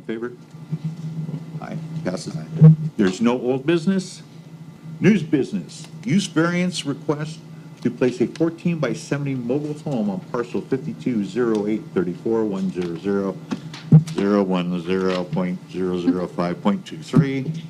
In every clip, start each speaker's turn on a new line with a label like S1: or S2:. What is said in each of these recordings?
S1: in favor? Aye, passes. There's no old business. News business, use variance request to place a 14 by 70 mobile home on parcel 5208341000.005.23,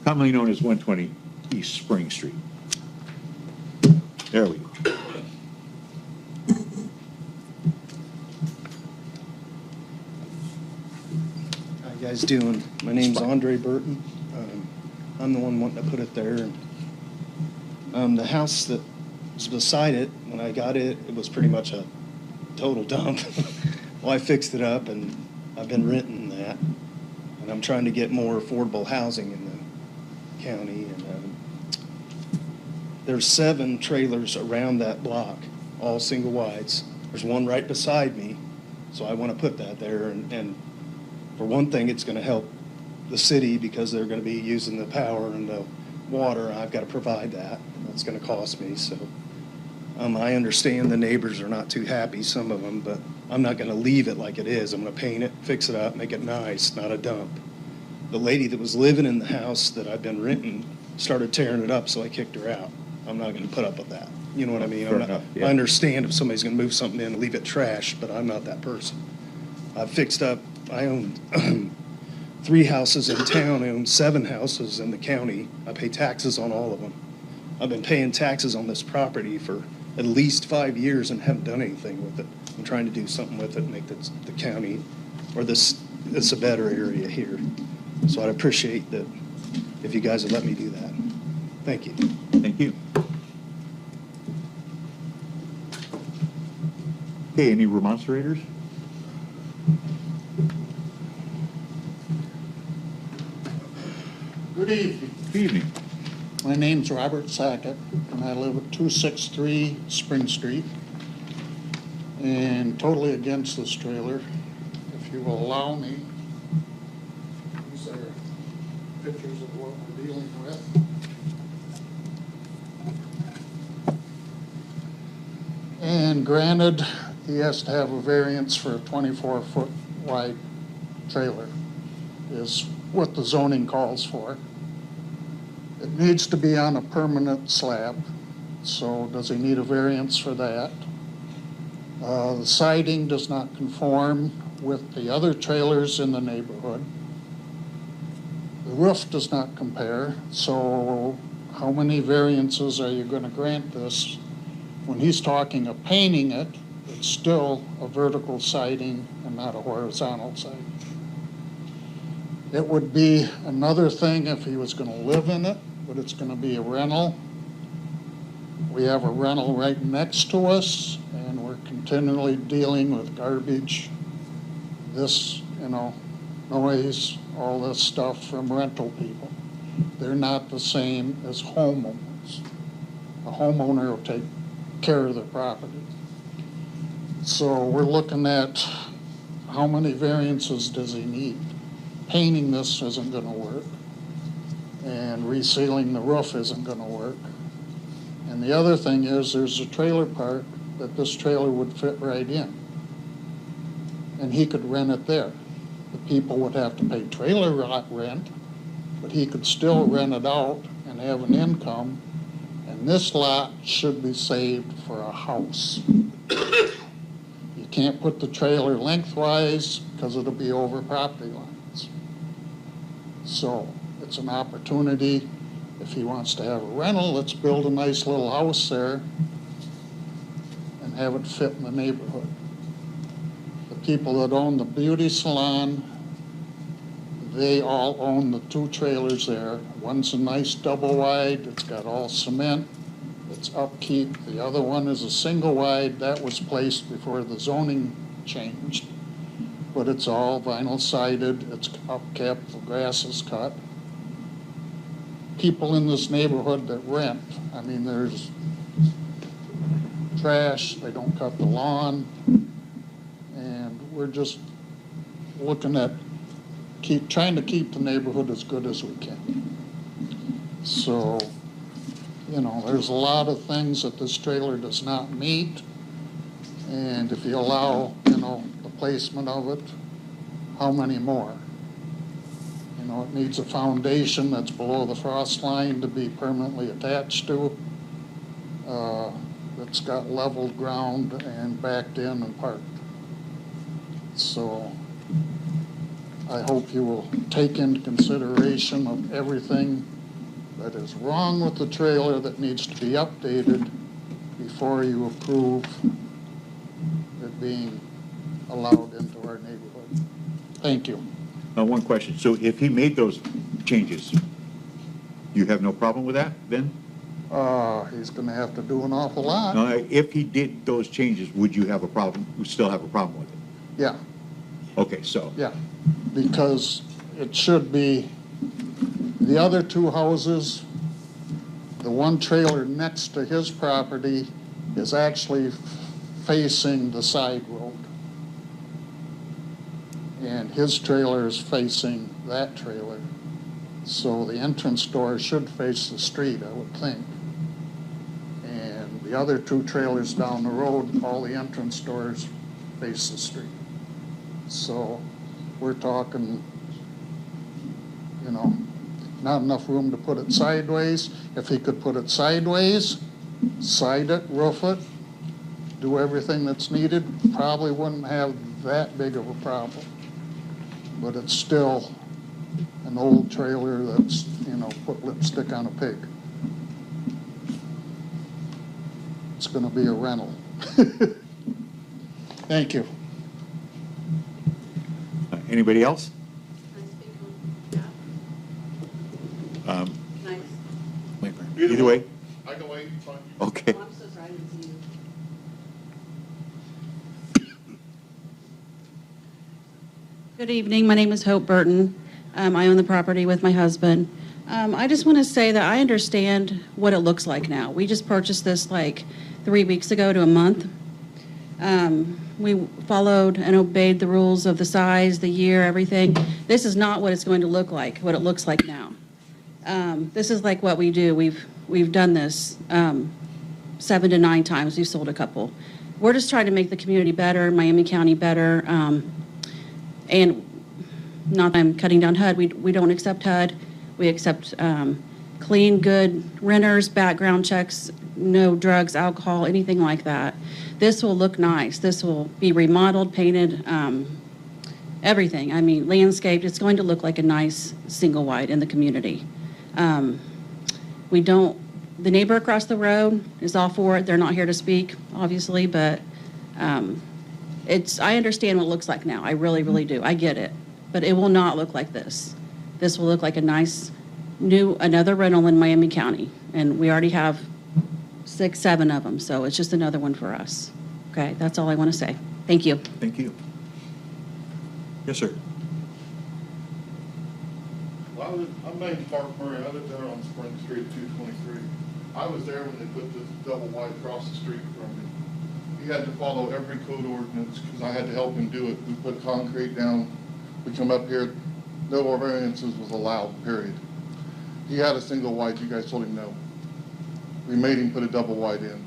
S1: commonly known as 120 East Spring Street. There we go.
S2: How you guys doing? My name's Andre Burton. I'm the one wanting to put it there. The house that was beside it, when I got it, it was pretty much a total dump. Well, I fixed it up, and I've been renting that. And I'm trying to get more affordable housing in the county. And there's 7 trailers around that block, all single wides. There's one right beside me, so I want to put that there. And for one thing, it's going to help the city because they're going to be using the power and the water. I've got to provide that. That's going to cost me. So I understand the neighbors are not too happy, some of them, but I'm not going to leave it like it is. I'm going to paint it, fix it up, make it nice, not a dump. The lady that was living in the house that I've been renting started tearing it up, so I kicked her out. I'm not going to put up with that. You know what I mean?
S1: Fair enough, yeah.
S2: I understand if somebody's going to move something in and leave it trash, but I'm not that person. I've fixed up, I own 3 houses in town. I own 7 houses in the county. I pay taxes on all of them. I've been paying taxes on this property for at least 5 years and haven't done anything with it. I'm trying to do something with it and make the county, or this a better area here. So I'd appreciate that if you guys would let me do that. Thank you.
S1: Thank you. Okay, any remonstrators?
S3: Good evening.
S1: Good evening.
S3: My name's Robert Sackett, and I live at 263 Spring Street, and totally against this trailer. If you will allow me, these are pictures of what we're dealing with. And granted, he has to have a variance for a 24-foot wide trailer, is what the zoning calls for. It needs to be on a permanent slab, so does he need a variance for that? The siding does not conform with the other trailers in the neighborhood. The roof does not compare, so how many variances are you going to grant this? When he's talking of painting it, it's still a vertical siding and not a horizontal siding. It would be another thing if he was going to live in it, but it's going to be a rental. We have a rental right next to us, and we're continually dealing with garbage, this, noise, all this stuff from rental people. They're not the same as homeowners. A homeowner will take care of their property. So we're looking at how many variances does he need? Painting this isn't going to work, and resealing the roof isn't going to work. And the other thing is there's a trailer park that this trailer would fit right in, and he could rent it there. The people would have to pay trailer rent, but he could still rent it out and have an income, and this lot should be saved for a house. You can't put the trailer lengthwise because it'll be over property lines. So it's an opportunity. If he wants to have a rental, let's build a nice little house there and have it fit in the neighborhood. The people that own the beauty salon, they all own the 2 trailers there. One's a nice double wide, it's got all cement, it's upkeep. The other one is a single wide, that was placed before the zoning changed. But it's all vinyl sided, it's upkept, the grass is cut. People in this neighborhood that rent, I mean, there's trash, they don't cut the lawn, and we're just looking at trying to keep the neighborhood as good as we can. So, there's a lot of things that this trailer does not meet, and if you allow, the placement of it, how many more? know, it needs a foundation that's below the frost line to be permanently attached to. It's got leveled ground and backed in and parked. So I hope you will take into consideration of everything that is wrong with the trailer that needs to be updated before you approve it being allowed into our neighborhood. Thank you.
S1: One question. So if he made those changes, you have no problem with that then?
S3: He's going to have to do an awful lot.
S1: If he did those changes, would you have a problem, would still have a problem with it?
S3: Yeah,
S1: Okay, so.
S3: yeah, because it should be, the other two houses, the one trailer next to his property is actually facing the side road. And his trailer is facing that trailer. So the entrance door should face the street, I would think. And the other two trailers down the road, all the entrance doors face the street. So we're talking, you know, not enough room to put it sideways. If he could put it sideways, side it, roof it, do everything that's needed, probably wouldn't have that big of a problem. But it's still an old trailer that's, you know, put lipstick on a pig. It's going to be a rental. Thank you.
S1: Anybody else?
S4: Can I speak on? Yeah. Nice.
S1: Either way?
S5: I can wait, fine.
S1: Okay.
S4: Oh, I'm so sorry, I didn't see you. Good evening, my name is Hope Burton. I own the property with my husband. I just want to say that I understand what it looks like now. We just purchased this like 3 weeks ago to a month. We followed and obeyed the rules of the size, the year, everything. This is not what it's going to look like, what it looks like now. This is like what we do. We've done this 7 to 9 times. We've sold a couple. We're just trying to make the community better, Miami County better. And not that I'm cutting down HUD. We don't accept HUD. We accept clean, good renters, background checks, no drugs, alcohol, anything like that. This will look nice. This will be remodeled, painted, everything. I mean, landscaped. It's going to look like a nice single wide in the community. We don't, the neighbor across the road is all for it. They're not here to speak, obviously, but I understand what it looks like now. I really, really do. I get it. But it will not look like this. This will look like a nice, another rental in Miami County. And we already have 6, 7 of them, so it's just another one for us. Okay, that's all I want to say. Thank you.
S1: Thank you. Yes, sir.
S5: Well, I'm named Mark Murray. I live there on Spring Street, 223. I was there when they put this double wide across the street from me. He had to follow every code ordinance because I had to help him do it. We put concrete down. We come up here, no more variances was allowed, period. He had a single wide. You guys told him no. We made him put a double wide in.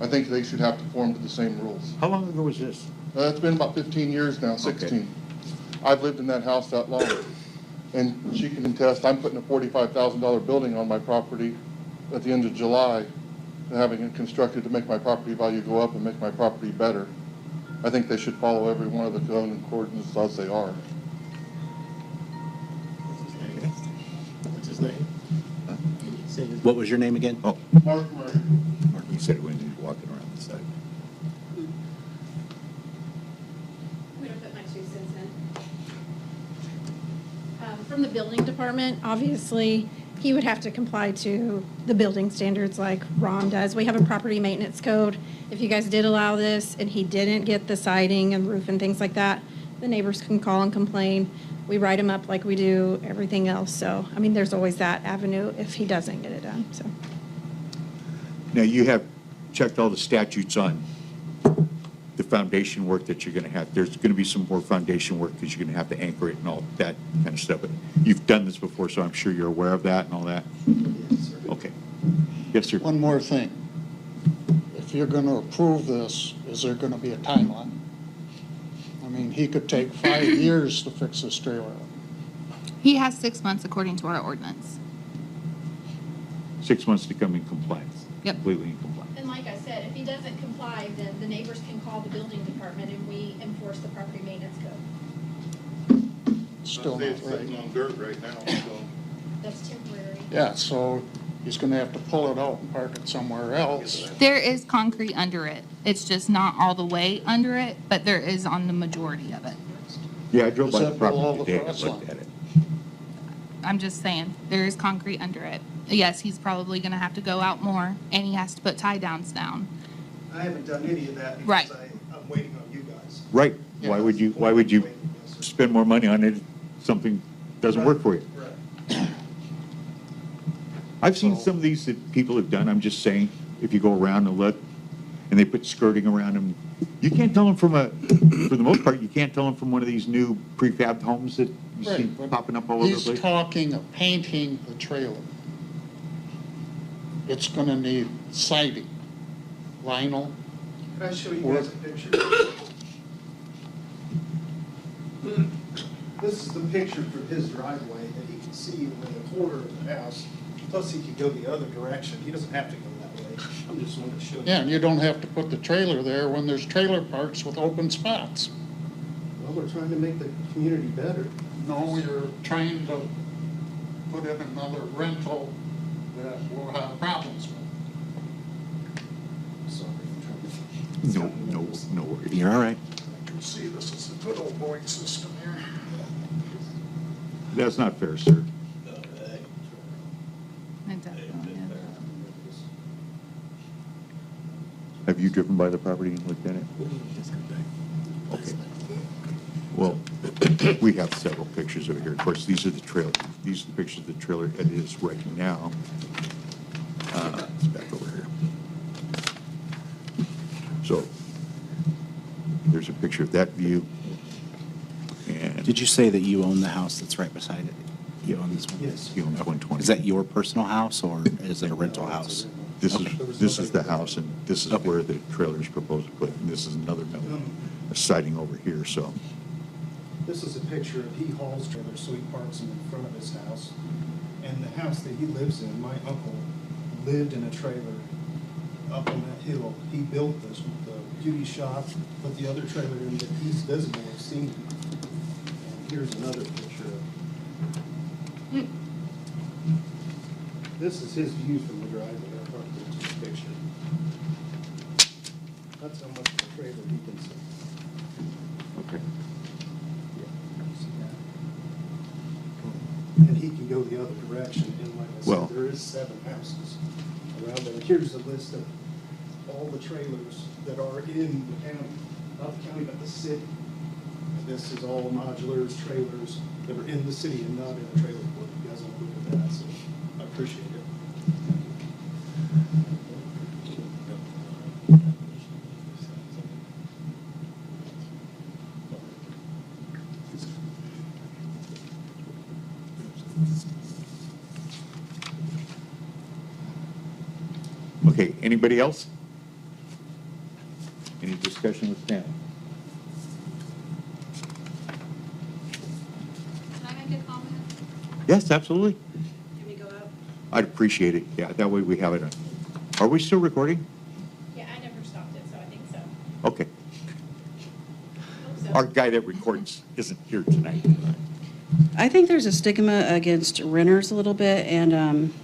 S5: I think they should have to conform to the same rules.
S1: How long ago was this?
S5: It's been about 15 years now, 16.
S1: Okay.
S5: I've lived in that house that long. And she can attest, I'm putting a $45,000 building on my property at the end of July, having it constructed to make my property value go up and make my property better. I think they should follow every one of the code and ordinances as they are.
S6: What's his name? What was your name again?
S1: Oh,
S5: Mark Murray.
S1: Mark, you said it when you were walking around the side.
S7: We don't put my 2 cents in. From the building department, obviously, he would have to comply to the building standards like Ron does. We have a property maintenance code. If you guys did allow this and he didn't get the siding and roof and things like that, the neighbors can call and complain. We write them up like we do everything else. So, I mean, there's always that avenue if he doesn't get it done, so.
S1: Now, you have checked all the statutes on the foundation work that you're going to have. There's going to be some more foundation work because you're going to have to anchor it and all that kind of stuff. But you've done this before, so I'm sure you're aware of that and all that?
S6: Yes, sir.
S1: Okay. Yes, sir.
S3: One more thing. If you're going to approve this, is there going to be a timeline? I mean, he could take 5 years to fix this trailer.
S8: He has 6 months according to our ordinance.
S1: 6 months to come in compliance.
S8: Yep.
S1: Completely in compliance.
S7: And like I said, if he doesn't comply, then the neighbors can call the building department and we enforce the property maintenance code.
S3: Still
S5: I say
S3: not
S5: it's sitting
S3: right.
S5: on dirt right now, so.
S7: That's temporary.
S3: Yeah, so he's gonna have to pull it out and park it somewhere else.
S8: There is concrete under it. It's just not all the way under it, but there is on the majority of it.
S1: Yeah, I drove by
S3: Is
S1: the
S3: that below
S1: property
S3: the
S1: today and
S3: frost
S1: looked
S3: line?
S1: at it.
S8: I'm just saying, there is concrete under it. Yes, he's probably gonna have to go out more, and he has to put tie downs down.
S2: I haven't done any of that
S8: Right.
S2: because I'm waiting on you guys.
S1: Right.
S3: Yeah.
S1: Why would you spend more money on it if something doesn't work for you?
S2: Right.
S1: I've seen
S2: So-
S1: some of these that people have done, I'm just saying, if you go around and look, and they put skirting around them, you can't tell them for the most part, you can't tell them from one of these new prefabbed homes that you see
S3: Right, but
S1: popping up all over the
S3: He's
S1: place.
S3: talking of painting the trailer. It's gonna need siding, vinyl.
S2: Can I show you
S3: Or-
S2: guys a picture? This is the picture from his driveway that he can see in the corner of the house. Plus, he could go the other direction. He doesn't have to go that way. I'm just wanting to show you.
S3: Yeah, and you don't have to put the trailer there when there's trailer parks with open spots.
S2: Well, we're trying to make the community better.
S3: No, you're trying to put in another rental that we'll have problems with.
S2: Sorry, I'm trying to.
S1: No worries. You're all right.
S3: I can see this is a good old boy system here.
S1: That's not fair, sir.
S8: It definitely is.
S1: Have you driven by the property and looked at it? Okay. Well, we have several pictures over here. Of course, these are the trailer. These are the pictures of the trailer it is right now. It's back over here. So there's a picture of that view. And
S9: Did you say that you own the house that's right beside it? You own this one?
S2: Yes.
S1: he owns 120.
S9: Is that your personal house or is it a rental
S2: No, it's
S9: house?
S2: a rental.
S1: This is the house, and this is
S9: Okay.
S1: where the trailer is proposed to put, and this is another note, a siding over here, so.
S2: This is a picture of he hauls trailers, so he parks them in front of his house. And the house that he lives in, my uncle lived in a trailer up on that hill. He built this with the beauty shop, put the other trailer in that he's visible, I've seen. And here's another picture of. This is his view from the driveway, I brought this picture. That's how much of a trailer he can see.
S1: Okay.
S2: See that? And he can go the other direction, and like I
S1: Well-
S2: said, there is 7 houses around there. Here's a list of all the trailers that are in the county, not the county, but the city. And this is all modulars, trailers that are in the city and not in a trailer court. You guys want to look at that, so I appreciate it.
S1: Okay, anybody else? Any discussion with Stan?
S8: Can I make a comment?
S1: Yes, absolutely.
S4: Can we go out?
S1: I'd appreciate it. Yeah, that way we have it on. Are we still recording?
S7: Yeah, I never stopped it, so I think so.
S1: Okay.
S7: Hope so.
S1: Our guy that records isn't here tonight.
S4: I think there's a stigma against renters a little bit, and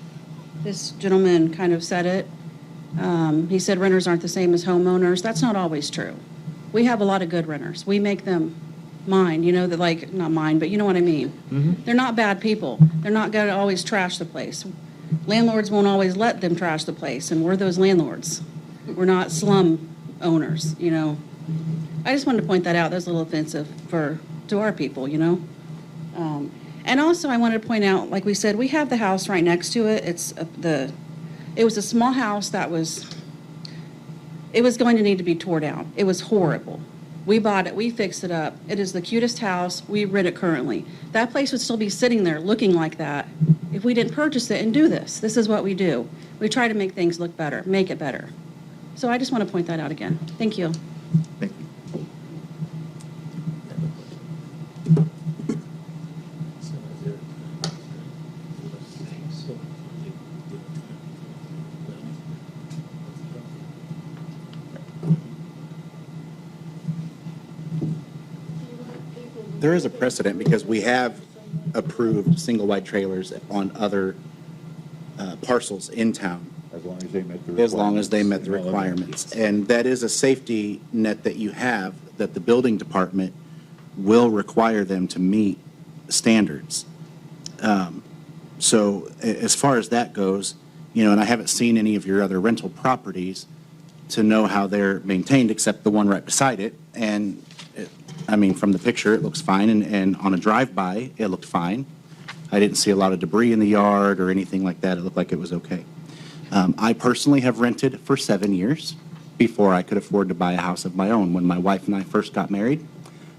S4: this gentleman kind of said it. He said renters aren't the same as homeowners. That's not always true. We have a lot of good renters. We make them mine, you know, that like, not mine, but you know what I mean. They're not bad people. They're not going to always trash the place. Landlords won't always let them trash the place, and we're those landlords. We're not slum owners, you know. I just wanted to point that out. That's a little offensive to our people, you know. And also, I wanted to point out, like we said, we have the house right next to it. It was a small house that was going to need to be tore down. It was horrible. We bought it, we fixed it up. It is the cutest house. We rent it currently. That place would still be sitting there looking like that if we didn't purchase it and do this. This is what we do. We try to make things look better, make it better. So I just want to point that out again. Thank you.
S1: Thank you.
S9: There is a precedent because we have approved single wide trailers on other parcels in town,
S1: As long as they met the requirements.
S9: as long as they met the
S1: and all of that.
S9: requirements. And that is a safety net that you have, that the building department will require them to meet standards. So as far as that goes, you know, and I haven't seen any of your other rental properties to know how they're maintained, except the one right beside it. And, I mean, from the picture, it looks fine, and on a drive-by, it looked fine. I didn't see a lot of debris in the yard or anything like that. It looked like it was okay. I personally have rented for 7 years before I could afford to buy a house of my own. When my wife and I first got married,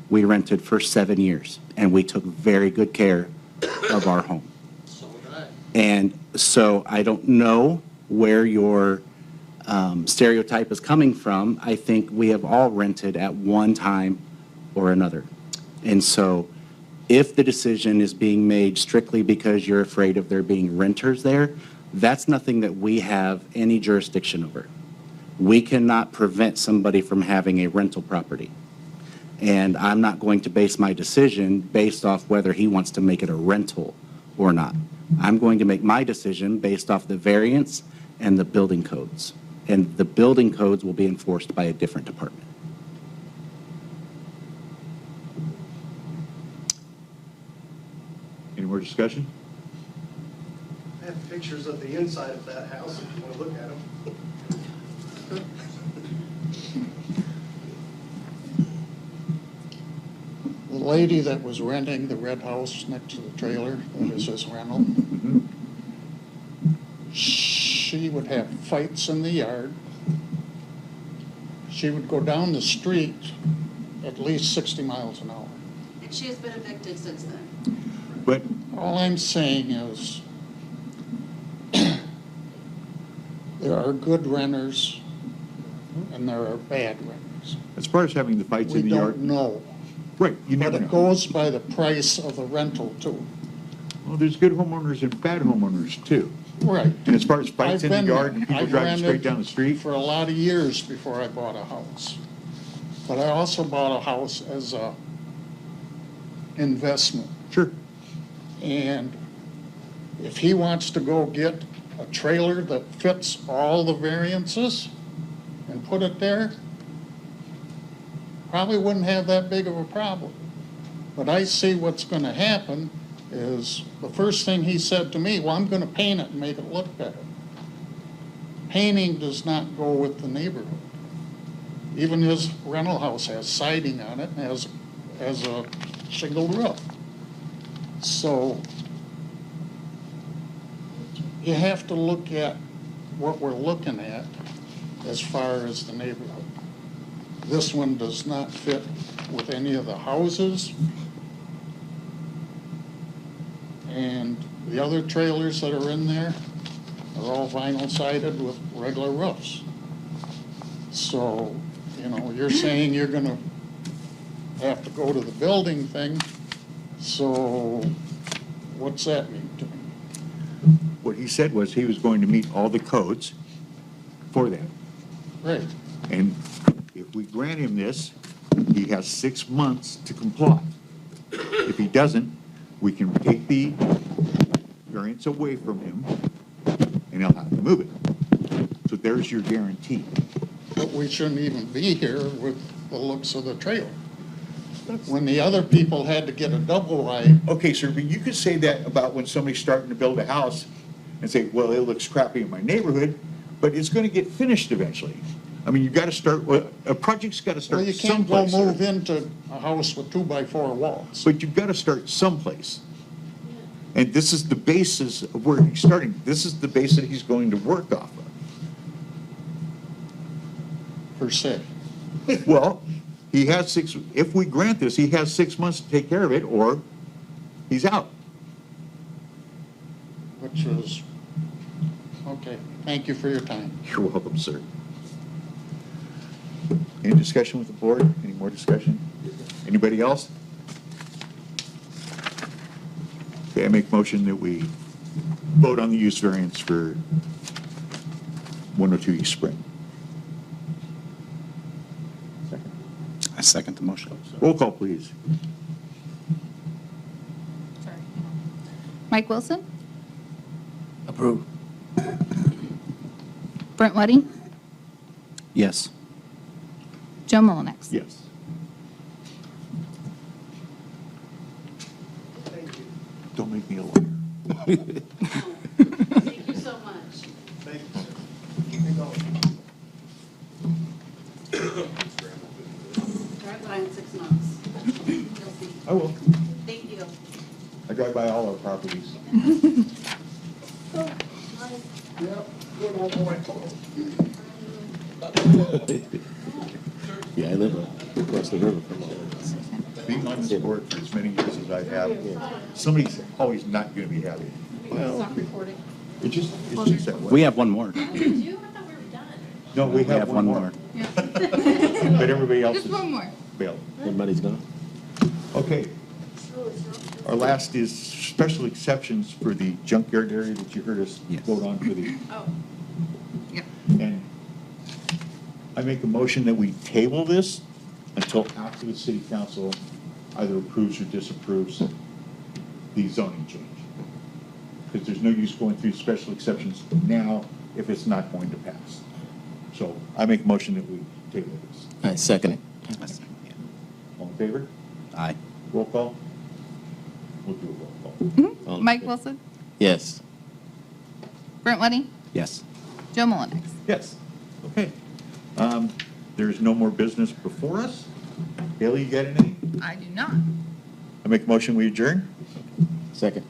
S9: we rented for 7 years, and we took very good care of our home. And so I don't know where your stereotype is coming from. I think we have all rented at one time or another. And so if the decision is being made strictly because you're afraid of there being renters there, that's nothing that we have any jurisdiction over. We cannot prevent somebody from having a rental property. And I'm not going to base my decision based off whether he wants to make it a rental or not. I'm going to make my decision based off the variance and the building codes. And the building codes will be enforced by a different department.
S1: Any more discussion?
S2: I have pictures of the inside of that house if you want to look at them.
S3: The lady that was renting the red house next to the trailer, that is his rental, she would have fights in the yard. She would go down the street at least 60 miles an hour.
S4: And she has been evicted since then.
S1: But
S3: All I'm saying is, there are good renters and there are bad renters.
S1: as far as having the fights
S3: We
S1: in the yard.
S3: don't know.
S1: Right, you
S3: But
S1: never
S3: it
S1: know.
S3: goes by the price of the rental too.
S1: Well, there's good homeowners and bad homeowners too.
S3: Right.
S1: And as far as fights
S3: I've
S1: in the
S3: been
S1: yard
S3: there.
S1: and people
S3: I've
S1: driving straight
S3: rented
S1: down the street.
S3: for a lot of years before I bought a house. But I also bought a house as a investment.
S1: Sure.
S3: And if he wants to go get a trailer that fits all the variances and put it there, probably wouldn't have that big of a problem. But I see what's gonna happen is, the first thing he said to me, well, I'm gonna paint it and make it look better. Painting does not go with the neighborhood. Even his rental house has siding on it and has a shingle roof. So you have to look at what we're looking at as far as the neighborhood. This one does not fit with any of the houses. And the other trailers that are in there are all vinyl sided with regular roofs. So, you know, you're saying you're gonna have to go to the building thing, so what's that mean to me?
S1: What he said was he was going to meet all the codes for that.
S3: Right.
S1: And if we grant him this, he has 6 months to comply. If he doesn't, we can take the variance away from him and he'll have to move it. So there's your guarantee.
S3: But we shouldn't even be here with the looks of the trailer. When the other people had to get a double wide,
S1: Okay, sir, but you could say that about when somebody's starting to build a house and say, well, it looks crappy in my neighborhood, but it's going to get finished eventually. I mean, you've got to start, a project's got to
S3: well,
S1: start
S3: you can't go
S1: someplace. sir.
S3: move into a house with 2x4 walls.
S1: But you've got to start someplace. And this is the basis of where he's starting. This is the base that he's going to work off of.
S3: Per se.
S1: Well, he has 6, if we grant this, he has 6 months to take care of it, or he's out.
S3: Which is, okay, thank you for your time.
S1: You're welcome, sir. Any discussion with the board? Any more discussion? Anybody else? Okay, I make motion that we vote on the use variance for 102 East Spring.
S9: I second the motion.
S1: Roll call, please.
S8: Mike Wilson,
S6: Approve.
S8: Brent Wedding,
S9: Yes.
S8: Joe Mullenix.
S1: Yes. Don't make me a lawyer.
S4: Thank you so much.
S2: Thank you, sir. Keep me going.
S4: Drive by in 6 months. You'll see.
S1: I will.
S4: Thank you.
S1: I drive by all our properties.
S6: Yeah, I live across the river from all this.
S1: Being on this board for as many years as I have, somebody's always not going to be happy.
S4: Stop recording.
S1: It's just that way.
S9: We have one more.
S1: No, we have one more. But everybody else
S8: Just
S1: is
S8: one more.
S1: bailed.
S6: Everybody's gone?
S1: Okay. Our last is special exceptions for the junkyard area that you heard us
S9: Yes.
S1: vote on for the,
S8: Oh. Yep.
S1: and I make a motion that we table this until after the city council either approves or disapproves the zoning change. Because there's no use going through special exceptions now if it's not going to pass. So I make a motion that we table this.
S6: I second it.
S1: All in favor?
S9: Aye.
S1: Roll call? We'll do a roll call.
S6: All in
S8: Mike
S6: favor?
S8: Wilson,
S6: Yes.
S8: Brent Wedding,
S9: Yes.
S8: Joe Mullenix.
S1: Yes. Okay. There's no more business before us. Haley, you got anything?
S8: I do not.
S1: I make a motion, we adjourn?
S6: Second.